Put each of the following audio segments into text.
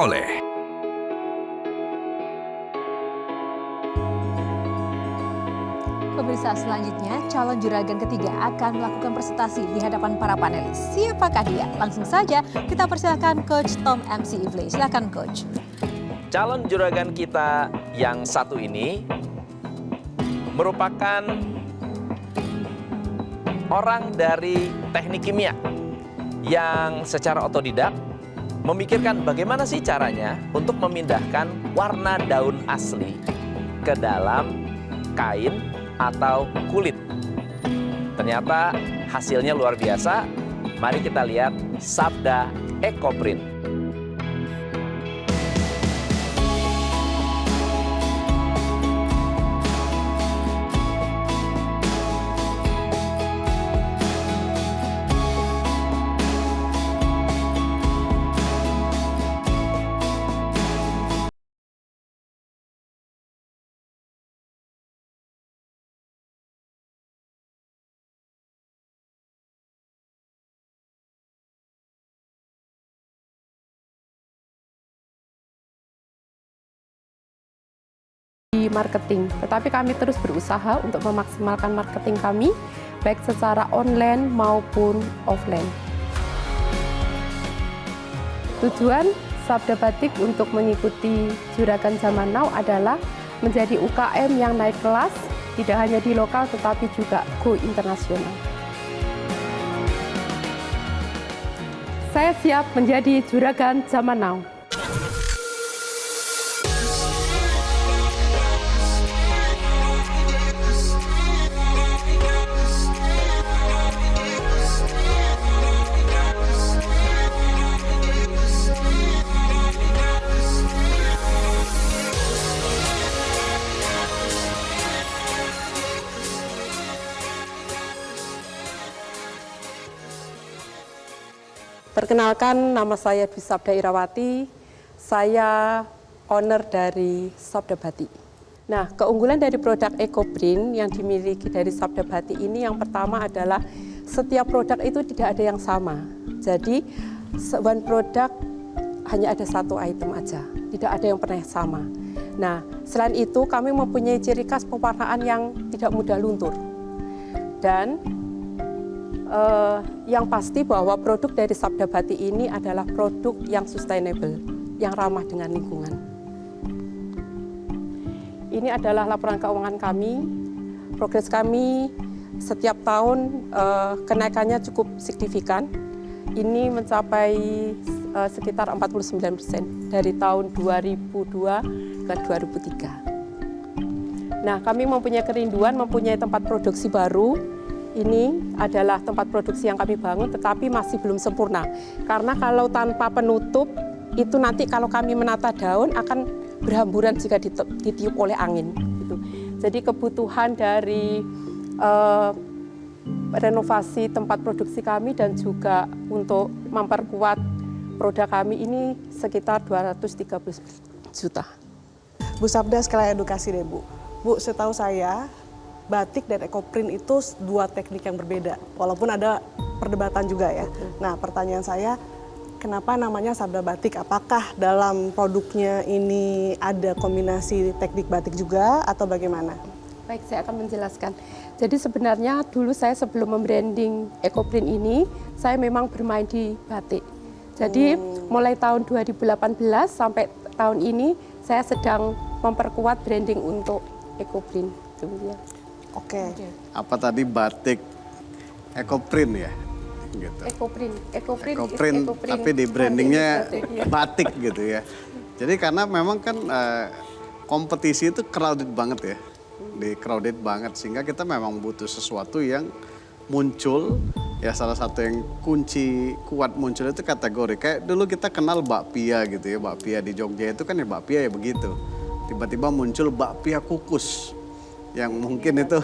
oleh Pemirsa, selanjutnya calon juragan ketiga akan melakukan presentasi di hadapan para panelis. Siapakah dia? Langsung saja kita persilakan Coach Tom MC Ivley. Silakan Coach. Calon juragan kita yang satu ini merupakan orang dari teknik kimia yang secara otodidak memikirkan bagaimana sih caranya untuk memindahkan warna daun asli ke dalam kain atau kulit. Ternyata hasilnya luar biasa. Mari kita lihat Sabda Ecoprint. Di marketing, tetapi kami terus berusaha untuk memaksimalkan marketing kami baik secara online maupun offline. Tujuan Sabda Batik untuk mengikuti Juragan Zaman Now adalah menjadi UKM yang naik kelas, tidak hanya di lokal tetapi juga go internasional. Saya siap menjadi Juragan Zaman Now. Perkenalkan, nama saya Dwi Sabda Irawati, saya owner dari Sabda Batik. Nah, keunggulan dari produk Ecoprint yang dimiliki dari Sabda Batik ini yang pertama adalah setiap produk itu tidak ada yang sama. Jadi, one produk hanya ada satu item aja, tidak ada yang pernah sama. Nah, selain itu kami mempunyai ciri khas pewarnaan yang tidak mudah luntur. Dan yang pasti bahwa produk dari Sabda Batik ini adalah produk yang sustainable, yang ramah dengan lingkungan. Ini adalah laporan keuangan kami. Progres kami setiap tahun kenaikannya cukup signifikan. Ini mencapai sekitar 49% dari tahun 2002 ke 2003. Nah, kami mempunyai kerinduan, mempunyai tempat produksi baru. Ini adalah tempat produksi yang kami bangun, tetapi masih belum sempurna. Karena kalau tanpa penutup, itu nanti kalau kami menata daun akan berhamburan jika ditiup oleh angin. Gitu. Jadi kebutuhan dari renovasi tempat produksi kami dan juga untuk memperkuat produk kami ini sekitar 230 juta. Bu Sabda, sekalian edukasi deh Bu. Bu, setahu saya, batik dan Ecoprint itu dua teknik yang berbeda, walaupun ada perdebatan juga ya. Nah, pertanyaan saya, kenapa namanya Sabda Batik? Apakah dalam produknya ini ada kombinasi teknik batik juga atau bagaimana? Baik, saya akan menjelaskan. Jadi sebenarnya dulu saya sebelum membranding Ecoprint ini, saya memang bermain di batik. Jadi mulai tahun 2018 sampai tahun ini, saya sedang memperkuat branding untuk Ecoprint. Ya. Oke. Apa tadi batik Ecoprint ya? Gitu. Ecoprint, tapi di brandingnya batik gitu ya. Jadi karena memang kan kompetisi itu crowded banget ya. Crowded banget sehingga kita memang butuh sesuatu yang muncul. Ya salah satu yang kunci kuat muncul itu kategori. Kayak dulu kita kenal bakpia gitu ya. Bakpia di Jogja itu kan ya bakpia ya begitu. Tiba-tiba muncul bakpia kukus. Yang mungkin itu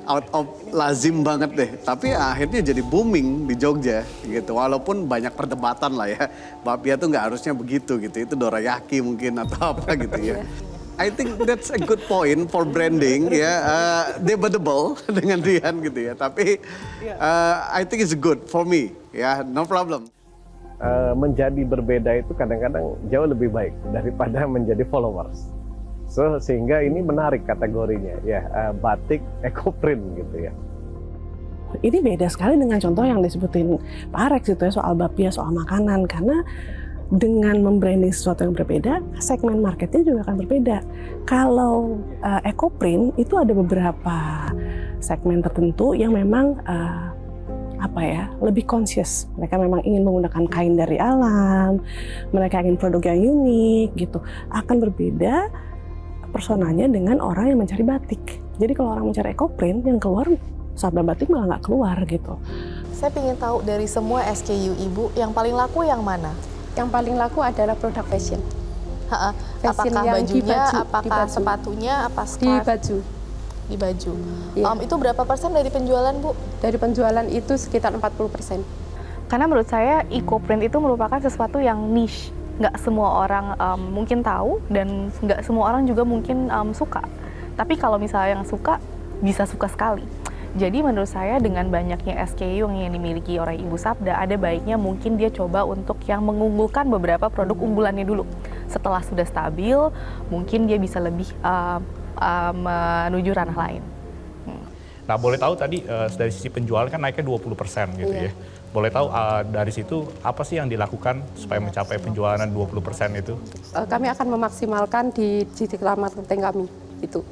out of lazim banget deh. Tapi akhirnya jadi booming di Jogja gitu. Walaupun banyak perdebatan lah ya. Bakpia tuh nggak harusnya begitu gitu. Itu dorayaki mungkin atau apa gitu ya. I think that's a good point for branding ya. Debatable dengan Rian gitu ya. Tapi I think it's good for me ya. No problem. menjadi berbeda itu kadang-kadang jauh lebih baik daripada menjadi followers. So sehingga ini menarik kategorinya ya, batik ekoprint gitu ya. Ini beda sekali dengan contoh yang disebutin Pak Alex itu ya, soal bapia, soal makanan, karena dengan membranding sesuatu yang berbeda, segmen marketnya juga akan berbeda. Kalau ekoprint itu ada beberapa segmen tertentu yang memang lebih conscious. Mereka memang ingin menggunakan kain dari alam, mereka ingin produk yang unik gitu. Akan berbeda personanya dengan orang yang mencari batik. Jadi kalau orang mencari ekoprint, yang keluar Sabda Batik malah nggak keluar gitu. Saya ingin tahu dari semua SKU Ibu, yang paling laku yang mana? Yang paling laku adalah produk fashion. Fashion Apakah yang di bajunya, baju, apakah sepatunya, apa di scarf? baju. Di baju. Iya. Itu berapa persen dari penjualan, Bu? Dari penjualan itu sekitar 40%. Karena menurut saya eco-print itu merupakan sesuatu yang niche. Nggak semua orang mungkin tahu dan nggak semua orang juga mungkin suka. Tapi kalau misalnya yang suka, bisa suka sekali. Jadi menurut saya dengan banyaknya SKU yang dimiliki oleh Ibu Sabda, ada baiknya mungkin dia coba untuk yang mengunggulkan beberapa produk unggulannya dulu. Setelah sudah stabil, mungkin dia bisa lebih menuju ranah lain. Nah, boleh tahu tadi dari sisi penjualan kan naiknya 20% gitu ya. Boleh tahu dari situ apa sih yang dilakukan supaya mencapai penjualan 20% itu? Kami akan memaksimalkan di digital marketing kami itu.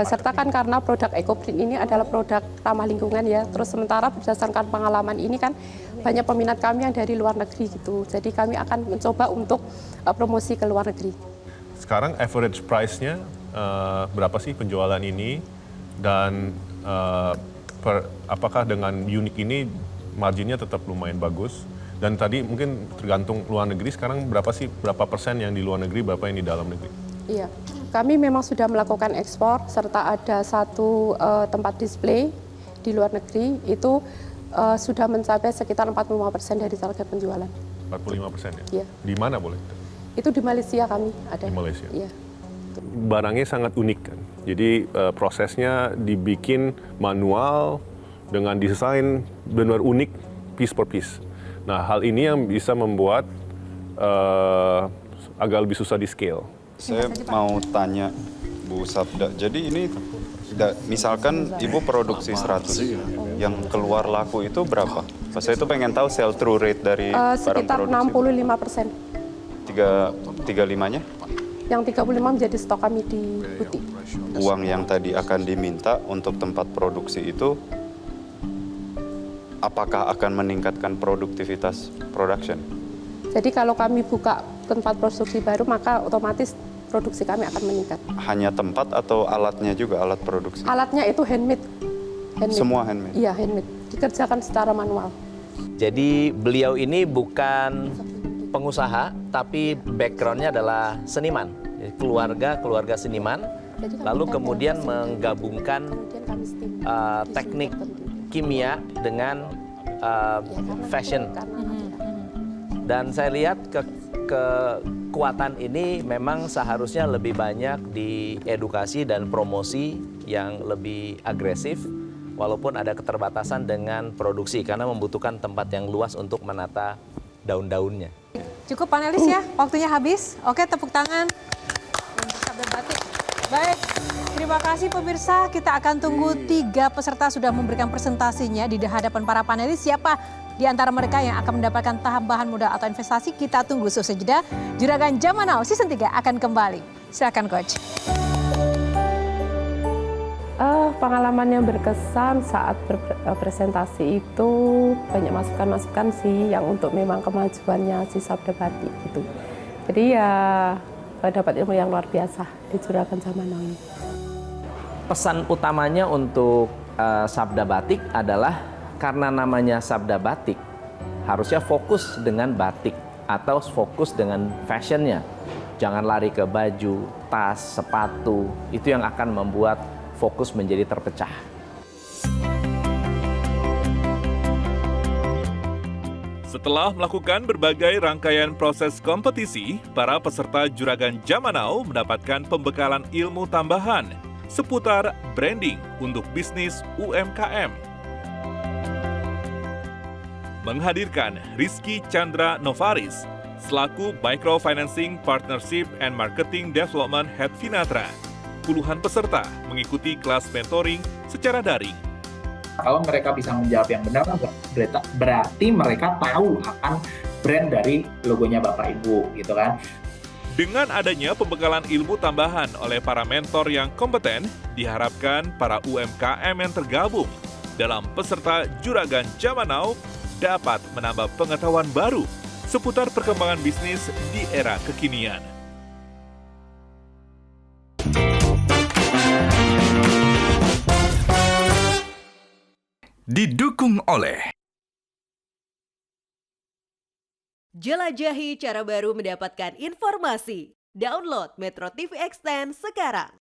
Serta kan karena produk ekoprint ini adalah produk ramah lingkungan ya. Terus sementara berdasarkan pengalaman ini kan banyak peminat kami yang dari luar negeri gitu. Jadi kami akan mencoba untuk promosi ke luar negeri. Sekarang average price-nya berapa sih penjualan ini? Dan apakah dengan unik ini marginnya tetap lumayan bagus? Dan tadi mungkin tergantung luar negeri, sekarang berapa persen yang di luar negeri, berapa yang di dalam negeri? Iya, kami memang sudah melakukan ekspor, serta ada satu tempat display di luar negeri, itu sudah mencapai sekitar 45% dari target penjualan. 45% ya? Iya. Di mana boleh? Itu di Malaysia kami ada. Di Malaysia? Iya. Barangnya sangat unik kan, jadi prosesnya dibikin manual dengan desain benar unik, piece per piece. Nah, hal ini yang bisa membuat agak lebih susah di scale. Saya mau tanya Bu Sabda, jadi ini misalkan Ibu produksi 100, yang keluar laku itu berapa? Saya itu pengen tahu sell through rate dari barang sekitar produksi. 65%. 35-nya? Yang 35 menjadi stok kami di butik. Uang yang tadi akan diminta untuk tempat produksi itu, apakah akan meningkatkan produktivitas production? Jadi kalau kami buka tempat produksi baru, maka otomatis produksi kami akan meningkat. Hanya tempat atau alatnya juga, alat produksi? Alatnya itu handmade. Semua handmade? Iya, handmade. Dikerjakan secara manual. Jadi beliau ini bukan pengusaha, tapi background-nya adalah seniman. Jadi keluarga seniman, lalu kemudian menggabungkan teknik kimia dengan fashion. Dan saya lihat kekuatan ini memang seharusnya lebih banyak diedukasi dan promosi yang lebih agresif, walaupun ada keterbatasan dengan produksi karena membutuhkan tempat yang luas untuk menata daun-daunnya. Cukup panelis ya, waktunya habis. Oke, tepuk tangan untuk Sabda Batik. Baik, terima kasih pemirsa. Kita akan tunggu 3 peserta sudah memberikan presentasinya di hadapan para panelis. Siapa di antara mereka yang akan mendapatkan tambahan modal atau investasi? Kita tunggu seusai jeda. Juragan Zaman Now Season 3 akan kembali. Silakan Coach. Pengalaman yang berkesan saat berpresentasi itu banyak masukan-masukan sih yang untuk memang kemajuannya si Sabda Batik gitu. Jadi ya dapat ilmu yang luar biasa di Juragan Zaman Now ini. Pesan utamanya untuk Sabda Batik adalah karena namanya Sabda Batik, harusnya fokus dengan batik atau fokus dengan fashionnya. Jangan lari ke baju, tas, sepatu, itu yang akan membuat fokus menjadi terpecah. Setelah melakukan berbagai rangkaian proses kompetisi, para peserta Juragan Zaman Now mendapatkan pembekalan ilmu tambahan seputar branding untuk bisnis UMKM. menghadirkan Rizky Chandra Novaris selaku Microfinancing Partnership and Marketing Development Head Finatra. Puluhan peserta mengikuti kelas mentoring secara daring. Kalau mereka bisa menjawab yang benar, berarti mereka tahu akan brand dari logonya Bapak Ibu, gitu kan. Dengan adanya pembekalan ilmu tambahan oleh para mentor yang kompeten, diharapkan para UMKM yang tergabung dalam peserta Juragan Zaman Now dapat menambah pengetahuan baru seputar perkembangan bisnis di era kekinian. Didukung oleh jelajahi cara baru mendapatkan informasi. Download Metro TV Extend sekarang.